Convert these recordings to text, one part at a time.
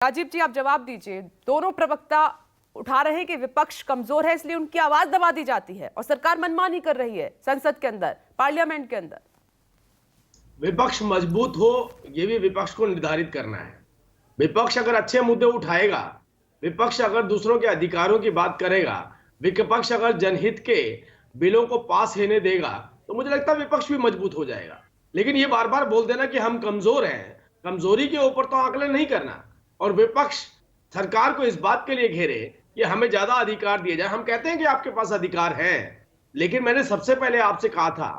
राजीव जी, आप जवाब दीजिए। दोनों प्रवक्ता उठा रहे हैं कि विपक्ष कमजोर है, इसलिए उनकी आवाज दबा दी जाती है और सरकार मनमानी कर रही है संसद के अंदर, पार्लियामेंट के अंदर। विपक्ष मजबूत हो, ये भी विपक्ष को निर्धारित करना है। विपक्ष अगर अच्छे मुद्दे उठाएगा, विपक्ष अगर दूसरों के अधिकारों की बात करेगा, विपक्ष अगर जनहित के बिलों को पास होने देगा, तो मुझे लगता है विपक्ष भी मजबूत हो जाएगा। लेकिन ये बार बार बोल देना कि हम कमजोर हैं, कमजोरी के ऊपर तो आकलन नहीं करना। और विपक्ष सरकार को इस बात के लिए घेरे कि हमें ज्यादा अधिकार दिए जाए। हम कहते हैं कि आपके पास अधिकार है, लेकिन मैंने सबसे पहले आपसे कहा था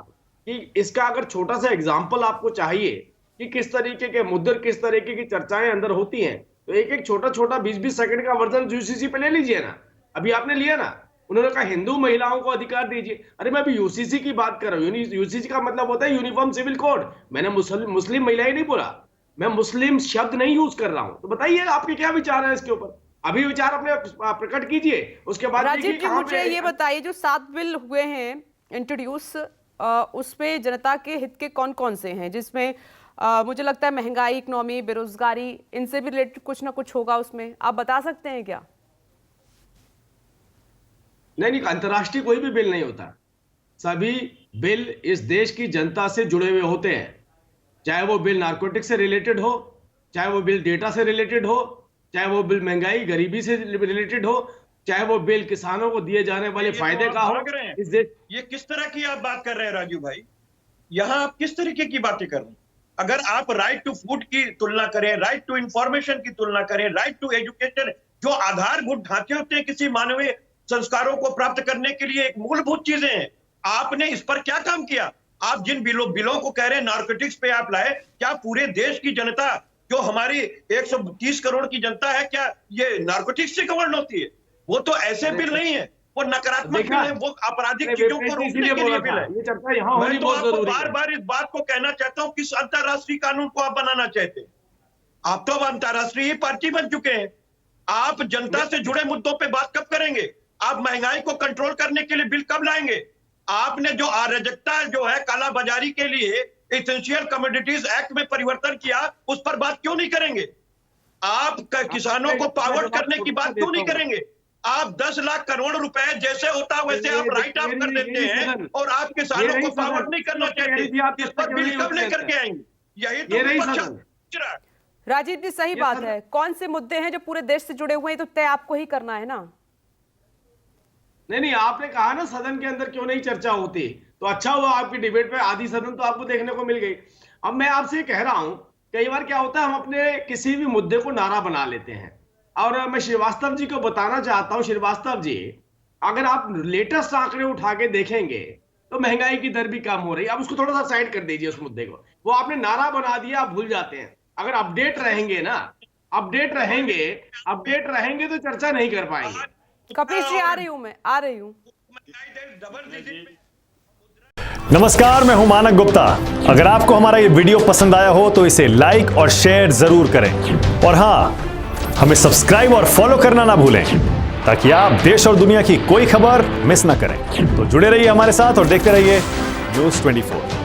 कि इसका अगर छोटा सा एग्जाम्पल आपको चाहिए कि किस तरीके के मुद्दे, किस तरीके की चर्चाएं अंदर होती हैं, तो एक एक छोटा छोटा 20-20 सेकंड का वर्जन यूसीसी पे ले लीजिए ना। अभी आपने लिया ना, उन्होंने कहा हिंदू महिलाओं को अधिकार दीजिए। अरे मैं अभी यूसीसी की बात कर रहा हूँ। यूसीसी का मतलब होता है यूनिफॉर्म सिविल कोड। मैंने मुस्लिम महिलाएं नहीं बोला, मैं मुस्लिम शब्द नहीं यूज कर रहा हूं। तो बताइए आपके क्या विचार है इसके ऊपर, अभी विचार अपने प्रकट कीजिए, उसके बाद राजीव जी मुझे ये बताइए, जो 7 बिल हुए हैं इंट्रोड्यूस, उसमें जनता के हित के कौन कौन से हैं, जिसमें मुझे लगता है महंगाई, इकोनॉमी, बेरोजगारी, इनसे भी रिलेटेड कुछ ना कुछ होगा उसमें, आप बता सकते हैं क्या? नहीं, अंतरराष्ट्रीय कोई भी बिल नहीं होता। सभी बिल इस देश की जनता से जुड़े हुए होते हैं, चाहे वो बिल नारकोटिक्स से रिलेटेड हो, चाहे वो बिल डेटा से रिलेटेड हो, चाहे वो बिल महंगाई गरीबी से रिलेटेड हो, चाहे वो बिल किसानों को दिए जाने वाले फायदे का हो। इस देश ये किस तरह की आप बात कर रहे हैं राजू भाई? यहाँ आप किस तरीके की बातें कर रहे हैं? अगर आप राइट टू फूड की तुलना करें, राइट टू इंफॉर्मेशन की तुलना करें, राइट टू एजुकेशन, जो आधारभूत ढांचे होते हैं किसी मानवीय संस्कारों को प्राप्त करने के लिए, एक मूलभूत चीजें हैं, आपने इस पर क्या काम किया? आप जिन बिलों को कह रहे हैं नारकोटिक्स पे आप लाए, क्या पूरे देश की जनता, जो हमारी 130 करोड़ की जनता है, क्या ये नारकोटिक्स से गवर्न होती है? वो तो ऐसे बिल नहीं है, वो नकारात्मक बिल है, वो आपराधिक चीजों को रोकने के लिए बिल है। मैं तो आपको बार बार इस बात को कहना चाहता हूं, किस अंतरराष्ट्रीय कानून को आप बनाना चाहते हैं? आप तो अब अंतरराष्ट्रीय पार्टी बन चुके हैं। आप जनता से जुड़े मुद्दों पर बात कब करेंगे? आप महंगाई को कंट्रोल करने के लिए बिल कब लाएंगे? आपने जो अराजकता जो है कालाबाजारी के लिए एसेंशियल कमोडिटीज एक्ट में परिवर्तन किया, उस पर बात क्यों नहीं करेंगे? आप किसानों को पावर्ड करने की बात क्यों नहीं करेंगे? आप 10 लाख करोड़ रुपए जैसे होता वैसे आप राइट ऑफ कर देते हैं और आप किसानों को पावर्ड नहीं करना चाहते। इस पर बिल कब लेकर के आएंगे? यही तो राजीव जी सही बात है। कौन से मुद्दे हैं जो पूरे देश से जुड़े हुए हैं, तो तय आपको ही करना है ना। नहीं, आपने कहा ना सदन के अंदर क्यों नहीं चर्चा होती, तो अच्छा हुआ आपकी डिबेट पे आधी सदन तो आपको देखने को मिल गई। अब मैं आपसे कह रहा हूं, कई बार क्या होता है, हम अपने किसी भी मुद्दे को नारा बना लेते हैं। और मैं श्रीवास्तव जी को बताना चाहता हूं, श्रीवास्तव जी, अगर आप लेटेस्ट आंकड़े उठा के देखेंगे तो महंगाई की दर भी कम हो रही है। अब उसको थोड़ा सा साइड कर दीजिए, उस मुद्दे को, वो आपने नारा बना दिया, आप भूल जाते हैं। अगर अपडेट रहेंगे ना, अपडेट रहेंगे तो चर्चा नहीं कर पाएंगे। कपिल जी आ रही हूं। नमस्कार, मैं हूं मानक गुप्ता। अगर आपको हमारा ये वीडियो पसंद आया हो तो इसे लाइक और शेयर जरूर करें, और हां, हमें सब्सक्राइब और फॉलो करना ना भूलें, ताकि आप देश और दुनिया की कोई खबर मिस ना करें। तो जुड़े रहिए हमारे साथ और देखते रहिए न्यूज़ 24।